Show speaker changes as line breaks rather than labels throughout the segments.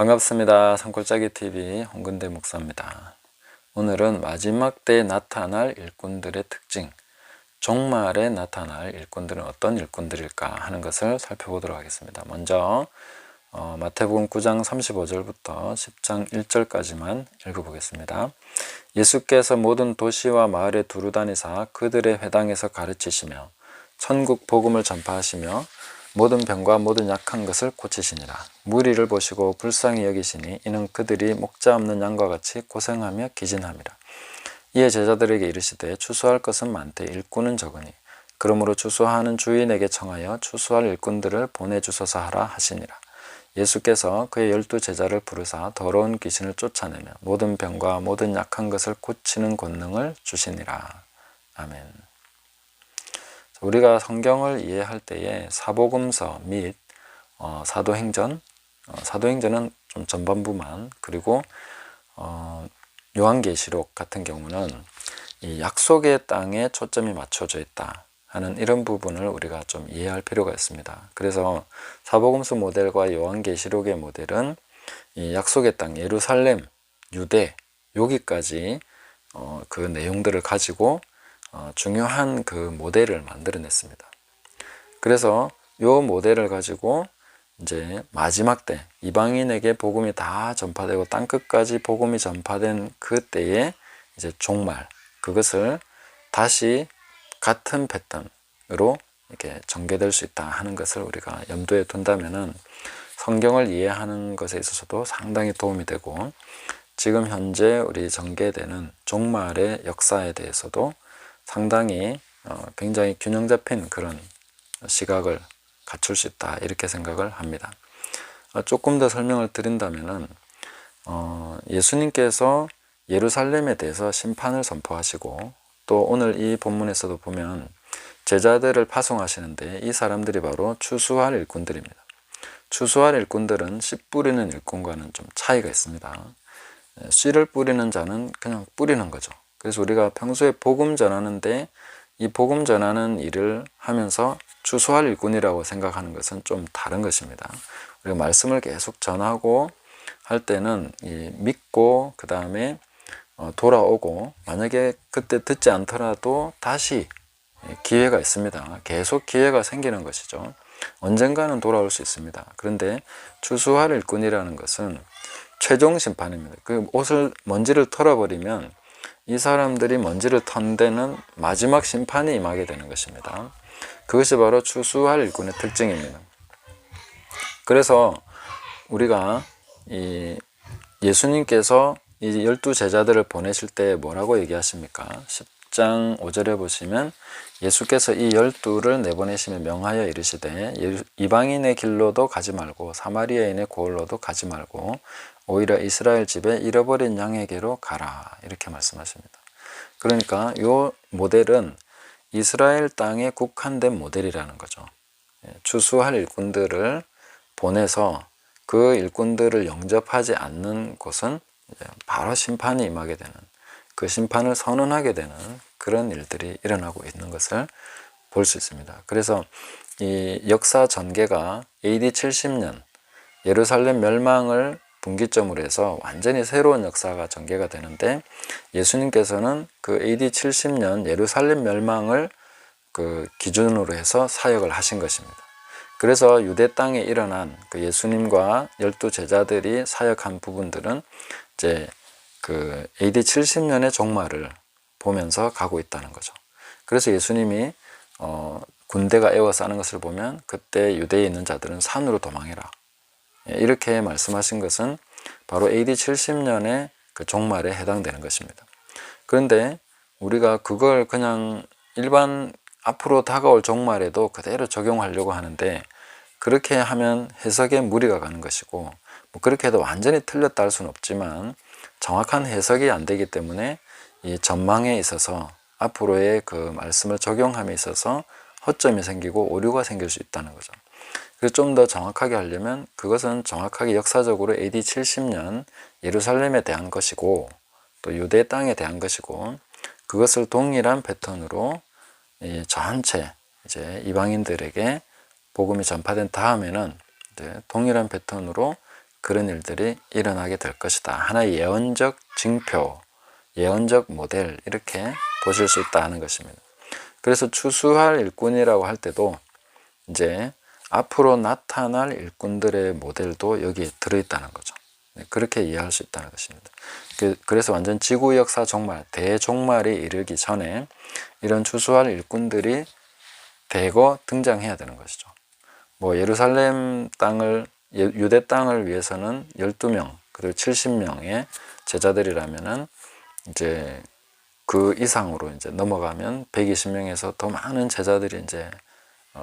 반갑습니다. 산골짜기 TV 홍근대 목사입니다. 오늘은 마지막 때에 나타날 일꾼들의 특징, 종말에 나타날 일꾼들은 어떤 일꾼들일까 하는 것을 살펴보도록 하겠습니다. 먼저 마태복음 9장 35절부터 10장 1절까지만 읽어보겠습니다. 예수께서 모든 도시와 마을에 두루 다니사 그들의 회당에서 가르치시며 천국 복음을 전파하시며 모든 병과 모든 약한 것을 고치시니라. 무리를 보시고 불쌍히 여기시니 이는 그들이 목자 없는 양과 같이 고생하며 기진함이라. 이에 제자들에게 이르시되 추수할 것은 많되 일꾼은 적으니 그러므로 추수하는 주인에게 청하여 추수할 일꾼들을 보내주소서 하라 하시니라. 예수께서 그의 12 제자를 부르사 더러운 귀신을 쫓아내며 모든 병과 모든 약한 것을 고치는 권능을 주시니라. 아멘. 우리가 성경을 이해할 때에 사복음서 및 사도행전, 사도행전은 좀 전반부만, 그리고 요한계시록 같은 경우는 이 약속의 땅에 초점이 맞춰져 있다 하는 이런 부분을 우리가 좀 이해할 필요가 있습니다. 그래서 사복음서 모델과 요한계시록의 모델은 이 약속의 땅 예루살렘, 유대 여기까지 그 내용들을 가지고 중요한 그 모델을 만들어냈습니다. 그래서 이 모델을 가지고 이제 마지막 때 이방인에게 복음이 다 전파되고 땅끝까지 복음이 전파된 그때에 이제 종말, 그것을 다시 같은 패턴으로 이렇게 전개될 수 있다 하는 것을 우리가 염두에 둔다면은 성경을 이해하는 것에 있어서도 상당히 도움이 되고, 지금 현재 우리 전개되는 종말의 역사에 대해서도 상당히 굉장히 균형 잡힌 그런 시각을 갖출 수 있다 이렇게 생각을 합니다. 조금 더 설명을 드린다면은 예수님께서 예루살렘에 대해서 심판을 선포하시고, 또 오늘 이 본문에서도 보면 제자들을 파송하시는데 이 사람들이 바로 추수할 일꾼들입니다. 추수할 일꾼들은 씨 뿌리는 일꾼과는 좀 차이가 있습니다. 씨를 뿌리는 자는 그냥 뿌리는 거죠. 그래서 우리가 평소에 복음 전하는데 이 복음 전하는 일을 하면서 추수할 일꾼이라고 생각하는 것은 좀 다른 것입니다. 우리가 말씀을 계속 전하고 할 때는 믿고 그 다음에 돌아오고, 만약에 그때 듣지 않더라도 다시 기회가 있습니다. 계속 기회가 생기는 것이죠. 언젠가는 돌아올 수 있습니다. 그런데 추수할 일꾼이라는 것은 최종 심판입니다. 그 먼지를 털어버리면 이 사람들이 먼지를 턴 데는 마지막 심판이 임하게 되는 것입니다. 그것이 바로 추수할 일꾼의 특징입니다. 그래서 우리가 예수님께서 이 12 제자들을 보내실 때 뭐라고 얘기하십니까? 10장 5절에 보시면 예수께서 이 12를 내보내시며 명하여 이르시되 이방인의 길로도 가지 말고 사마리아인의 고을로도 가지 말고 오히려 이스라엘 집에 잃어버린 양에게로 가라 이렇게 말씀하십니다. 그러니까 이 모델은 이스라엘 땅에 국한된 모델이라는 거죠. 추수할 일꾼들을 보내서 그 일꾼들을 영접하지 않는 곳은 바로 심판이 임하게 되는, 그 심판을 선언하게 되는 그런 일들이 일어나고 있는 것을 볼 수 있습니다. 그래서 이 역사 전개가 AD 70년 예루살렘 멸망을 분기점으로 해서 완전히 새로운 역사가 전개가 되는데, 예수님께서는 그 AD 70년 예루살렘 멸망을 그 기준으로 해서 사역을 하신 것입니다. 그래서 유대 땅에 일어난 그 예수님과 12 제자들이 사역한 부분들은 이제 그 AD 70년의 종말을 보면서 가고 있다는 거죠. 그래서 예수님이 군대가 에워싸는 것을 보면 그때 유대에 있는 자들은 산으로 도망해라 이렇게 말씀하신 것은 바로 AD 70년의 그 종말에 해당되는 것입니다. 그런데 우리가 그걸 그냥 일반 앞으로 다가올 종말에도 그대로 적용하려고 하는데, 그렇게 하면 해석에 무리가 가는 것이고, 뭐 그렇게 해도 완전히 틀렸다 할 수는 없지만 정확한 해석이 안 되기 때문에 이 전망에 있어서 앞으로의 그 말씀을 적용함에 있어서 허점이 생기고 오류가 생길 수 있다는 거죠. 그래서 좀 더 정확하게 하려면 그것은 정확하게 역사적으로 AD 70년 예루살렘에 대한 것이고 또 유대 땅에 대한 것이고, 그것을 동일한 패턴으로 전체 이제 이방인들에게 복음이 전파된 다음에는 동일한 패턴으로 그런 일들이 일어나게 될 것이다. 하나의 예언적 징표, 예언적 모델, 이렇게 보실 수 있다 하는 것입니다. 그래서 추수할 일꾼이라고 할 때도 이제 앞으로 나타날 일꾼들의 모델도 여기에 들어있다는 거죠. 그렇게 이해할 수 있다는 것입니다. 그래서 완전 지구 역사 종말, 대종말이 이르기 전에 이런 추수할 일꾼들이 대거 등장해야 되는 것이죠. 뭐 예루살렘 땅을, 유대 땅을 위해서는 12명, 그리고 70명의 제자들이라면은 이제 그 이상으로 이제 넘어가면 120명에서 더 많은 제자들이 이제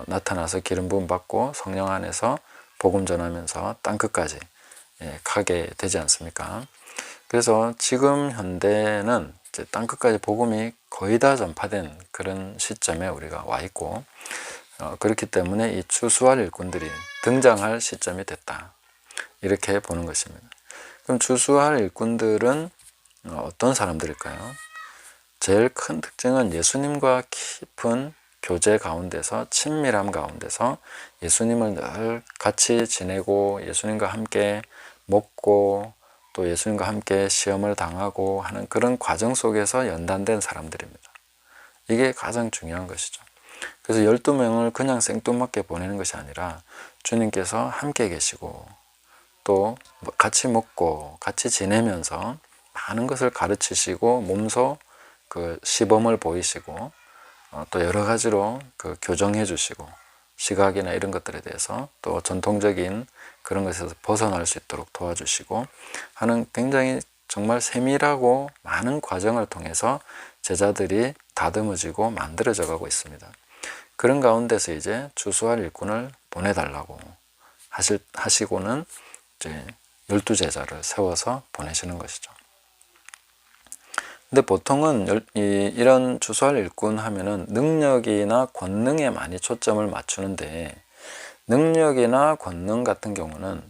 나타나서 기름 부음 받고 성령 안에서 복음 전하면서 땅 끝까지 가게 되지 않습니까? 그래서 지금 현대는 이제 땅 끝까지 복음이 거의 다 전파된 그런 시점에 우리가 와 있고, 그렇기 때문에 이 추수할 일꾼들이 등장할 시점이 됐다, 이렇게 보는 것입니다. 그럼 추수할 일꾼들은 어떤 사람들일까요? 제일 큰 특징은 예수님과 깊은 교제 가운데서, 친밀함 가운데서 예수님을 늘 같이 지내고 예수님과 함께 먹고 또 예수님과 함께 시험을 당하고 하는 그런 과정 속에서 연단된 사람들입니다. 이게 가장 중요한 것이죠. 그래서 12명을 그냥 생뚱맞게 보내는 것이 아니라 주님께서 함께 계시고 또 같이 먹고 같이 지내면서 많은 것을 가르치시고 몸소 그 시범을 보이시고 또 여러 가지로 그 교정해 주시고 시각이나 이런 것들에 대해서 또 전통적인 그런 것에서 벗어날 수 있도록 도와주시고 하는 굉장히 정말 세밀하고 많은 과정을 통해서 제자들이 다듬어지고 만들어져 가고 있습니다. 그런 가운데서 이제 추수할 일꾼을 보내달라고 하시고는 이제 12제자를 세워서 보내시는 것이죠. 근데 보통은 이런 추수할 일꾼 하면은 능력이나 권능에 많이 초점을 맞추는데, 능력이나 권능 같은 경우는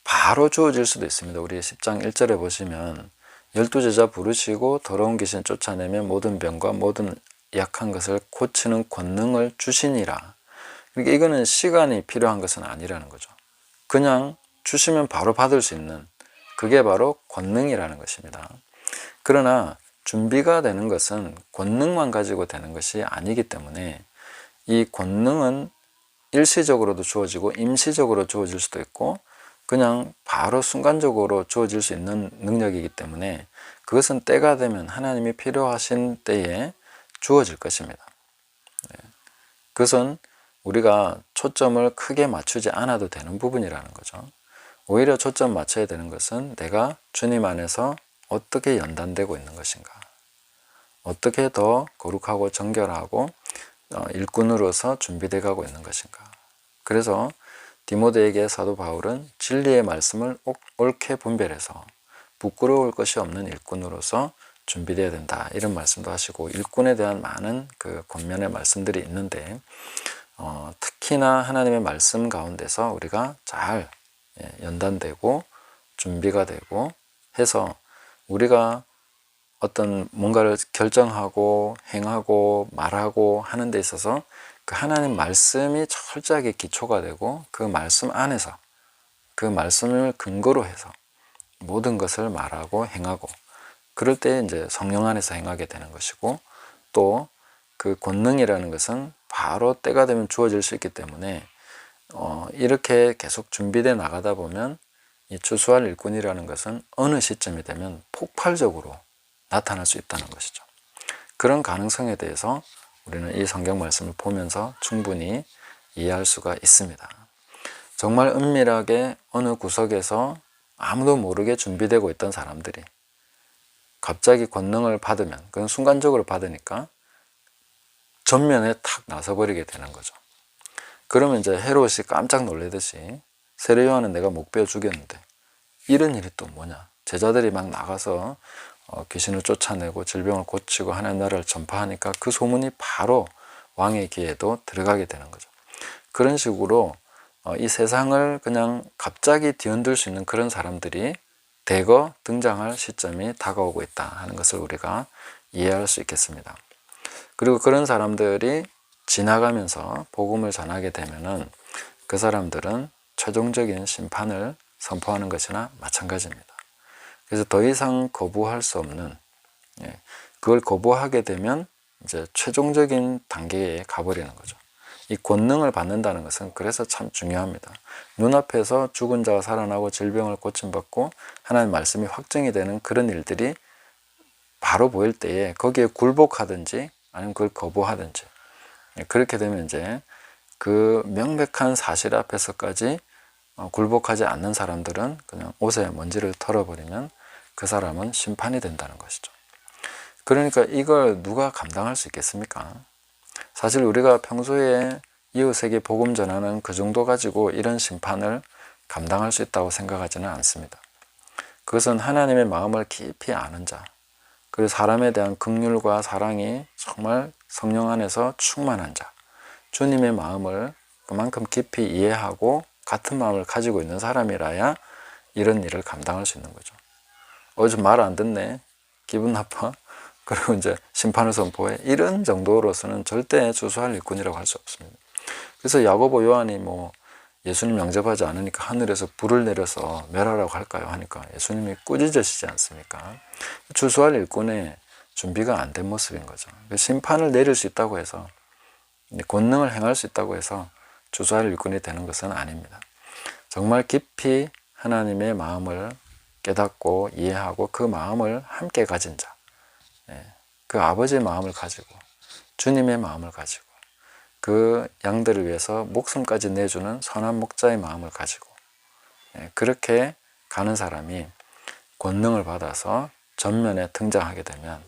바로 주어질 수도 있습니다. 우리 10장 1절에 보시면 12제자 부르시고 더러운 귀신 쫓아내며 모든 병과 모든 약한 것을 고치는 권능을 주시니라. 그러니까 이거는 시간이 필요한 것은 아니라는 거죠. 그냥 주시면 바로 받을 수 있는, 그게 바로 권능이라는 것입니다. 그러나 준비가 되는 것은 권능만 가지고 되는 것이 아니기 때문에 이 권능은 일시적으로도 주어지고 임시적으로 주어질 수도 있고 그냥 바로 순간적으로 주어질 수 있는 능력이기 때문에 그것은 때가 되면 하나님이 필요하신 때에 주어질 것입니다. 그것은 우리가 초점을 크게 맞추지 않아도 되는 부분이라는 거죠. 오히려 초점 맞춰야 되는 것은 내가 주님 안에서 어떻게 연단되고 있는 것인가, 어떻게 더 거룩하고 정결하고 일꾼으로서 준비되어 가고 있는 것인가. 그래서 디모데에게 사도 바울은 진리의 말씀을 옳게 분별해서 부끄러울 것이 없는 일꾼으로서 준비되어야 된다, 이런 말씀도 하시고 일꾼에 대한 많은 그 권면의 말씀들이 있는데 특히나 하나님의 말씀 가운데서 우리가 잘 연단되고 준비가 되고 해서 우리가 어떤 뭔가를 결정하고 행하고 말하고 하는 데 있어서 그 하나님 말씀이 철저하게 기초가 되고 그 말씀 안에서 그 말씀을 근거로 해서 모든 것을 말하고 행하고 그럴 때 이제 성령 안에서 행하게 되는 것이고, 또 그 권능이라는 것은 바로 때가 되면 주어질 수 있기 때문에 이렇게 계속 준비되어 나가다 보면 이 추수할 일꾼이라는 것은 어느 시점이 되면 폭발적으로 나타날 수 있다는 것이죠. 그런 가능성에 대해서 우리는 이 성경 말씀을 보면서 충분히 이해할 수가 있습니다. 정말 은밀하게 어느 구석에서 아무도 모르게 준비되고 있던 사람들이 갑자기 권능을 받으면, 그건 순간적으로 받으니까 전면에 탁 나서버리게 되는 거죠. 그러면 이제 헤롯이 깜짝 놀라듯이 세례 요한은 내가 못 베어 죽였는데 이런 일이 또 뭐냐, 제자들이 막 나가서 귀신을 쫓아내고 질병을 고치고 하나님 나라를 전파하니까 그 소문이 바로 왕의 귀에도 들어가게 되는 거죠. 그런 식으로 이 세상을 그냥 갑자기 뒤흔들 수 있는 그런 사람들이 대거 등장할 시점이 다가오고 있다 하는 것을 우리가 이해할 수 있겠습니다. 그리고 그런 사람들이 지나가면서 복음을 전하게 되면은 그 사람들은 최종적인 심판을 선포하는 것이나 마찬가지입니다. 그래서 더 이상 거부할 수 없는, 그걸 거부하게 되면 이제 최종적인 단계에 가버리는 거죠. 이 권능을 받는다는 것은 그래서 참 중요합니다. 눈앞에서 죽은 자가 살아나고 질병을 고침받고 하나님의 말씀이 확정이 되는 그런 일들이 바로 보일 때에 거기에 굴복하든지 아니면 그걸 거부하든지, 그렇게 되면 이제 그 명백한 사실 앞에서까지 굴복하지 않는 사람들은 그냥 옷에 먼지를 털어버리면 그 사람은 심판이 된다는 것이죠. 그러니까 이걸 누가 감당할 수 있겠습니까? 사실 우리가 평소에 이웃에게 복음 전하는 그 정도 가지고 이런 심판을 감당할 수 있다고 생각하지는 않습니다. 그것은 하나님의 마음을 깊이 아는 자, 그리고 사람에 대한 긍휼과 사랑이 정말 성령 안에서 충만한 자, 주님의 마음을 그만큼 깊이 이해하고 같은 마음을 가지고 있는 사람이라야 이런 일을 감당할 수 있는 거죠. 좀 말 안 듣네, 기분 나빠, 그리고 이제 심판을 선포해, 이런 정도로서는 절대 주수할 일꾼이라고 할 수 없습니다. 그래서 야고보 요한이 뭐 예수님 영접하지 않으니까 하늘에서 불을 내려서 멸하라고 할까요 하니까 예수님이 꾸짖으시지 않습니까? 주수할 일꾼의 준비가 안 된 모습인 거죠. 심판을 내릴 수 있다고 해서, 권능을 행할 수 있다고 해서 주수할 일꾼이 되는 것은 아닙니다. 정말 깊이 하나님의 마음을 깨닫고 이해하고 그 마음을 함께 가진 자, 그 아버지의 마음을 가지고 주님의 마음을 가지고 그 양들을 위해서 목숨까지 내주는 선한 목자의 마음을 가지고 그렇게 가는 사람이 권능을 받아서 전면에 등장하게 되면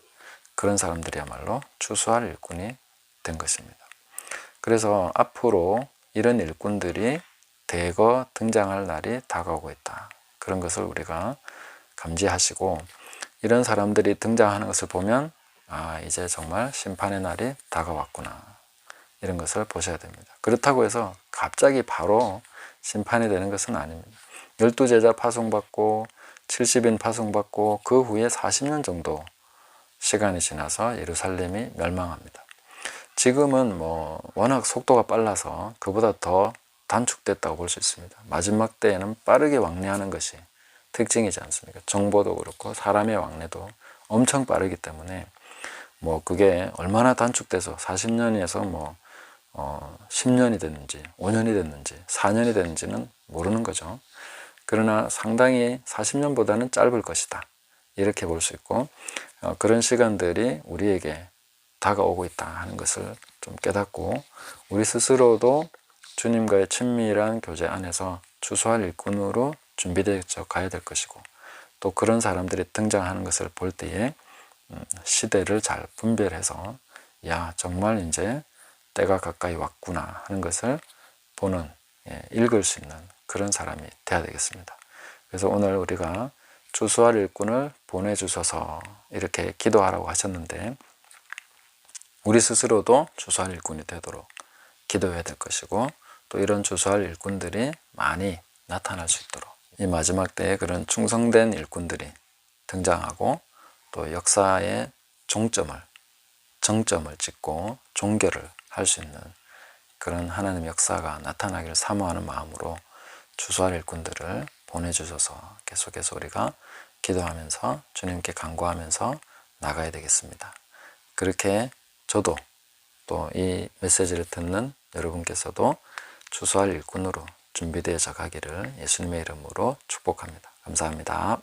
그런 사람들이야말로 추수할 일꾼이 된 것입니다. 그래서 앞으로 이런 일꾼들이 대거 등장할 날이 다가오고 있다. 그런 것을 우리가 감지하시고, 이런 사람들이 등장하는 것을 보면 이제 정말 심판의 날이 다가왔구나, 이런 것을 보셔야 됩니다. 그렇다고 해서 갑자기 바로 심판이 되는 것은 아닙니다. 12제자 파송받고 70인 파송받고 그 후에 40년 정도 시간이 지나서 예루살렘이 멸망합니다. 지금은 뭐 워낙 속도가 빨라서 그보다 더 단축됐다고 볼 수 있습니다. 마지막 때에는 빠르게 왕래하는 것이 특징이지 않습니까? 정보도 그렇고 사람의 왕래도 엄청 빠르기 때문에 뭐 그게 얼마나 단축돼서 40년에서 뭐 10년이 됐는지 5년이 됐는지 4년이 됐는지는 모르는 거죠. 그러나 상당히 40년보다는 짧을 것이다, 이렇게 볼 수 있고, 그런 시간들이 우리에게 다가오고 있다 하는 것을 좀 깨닫고, 우리 스스로도 주님과의 친밀한 교제 안에서 추수할 일꾼으로 준비되어 가야 될 것이고, 또 그런 사람들이 등장하는 것을 볼 때에 시대를 잘 분별해서 정말 이제 때가 가까이 왔구나 하는 것을 보는, 읽을 수 있는 그런 사람이 되어야 되겠습니다. 그래서 오늘 우리가 추수할 일꾼을 보내주셔서 이렇게 기도하라고 하셨는데, 우리 스스로도 추수할 일꾼이 되도록 기도해야 될 것이고, 또 이런 추수할 일꾼들이 많이 나타날 수 있도록 이 마지막 때에 그런 충성된 일꾼들이 등장하고, 또 역사의 정점을 찍고 종결을 할 수 있는 그런 하나님의 역사가 나타나기를 사모하는 마음으로 추수할 일꾼들을 보내주셔서 계속해서 우리가 기도하면서 주님께 간구하면서 나가야 되겠습니다. 그렇게 저도 또 이 메시지를 듣는 여러분께서도 추수할 일꾼으로 준비되어져 가기를 예수님의 이름으로 축복합니다. 감사합니다.